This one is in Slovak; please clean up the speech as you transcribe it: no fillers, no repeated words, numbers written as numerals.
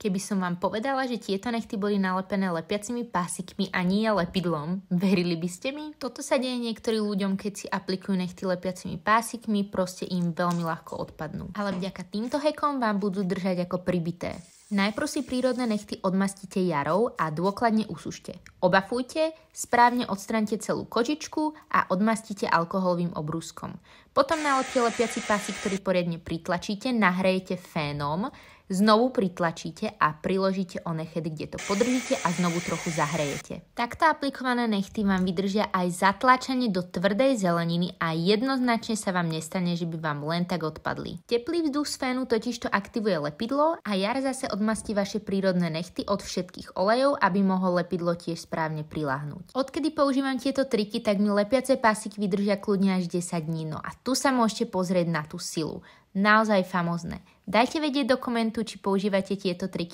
Keby som vám povedala, že tieto nechty boli nalepené lepiacimi pásikmi a nie lepidlom, verili by ste mi? Toto sa deje niektorým ľuďom, keď si aplikujú nechty lepiacimi pásikmi, proste im veľmi ľahko odpadnú. Ale vďaka týmto hekom vám budú držať ako pribité. Najprv si prírodné nechty odmastíte jarou a dôkladne usušte. Obafujte, správne odstraňte celú kožičku a odmastíte alkoholovým obrúskom. Potom nalepte lepiaci pásik, ktorý poriadne pritlačíte, nahrejete fénom, znovu pritlačíte a priložíte o nechty, kde to podržíte a znovu trochu zahrejete. Takto aplikované nechty vám vydržia aj zatlačenie do tvrdej zeleniny a jednoznačne sa vám nestane, že by vám len tak odpadli. Teplý vzduch z fénu totižto aktivuje lepidlo a jar zase odmastí vaše prírodné nechty od všetkých olejov, aby mohlo lepidlo tiež správne priľahnúť. Odkedy používam tieto triky, tak mi lepiace pásiky vydržia kľudne až 10 dní. No a tu sa môžete pozrieť na tú silu. Naozaj famózne. Dajte vedieť do komentu, či používate tieto triky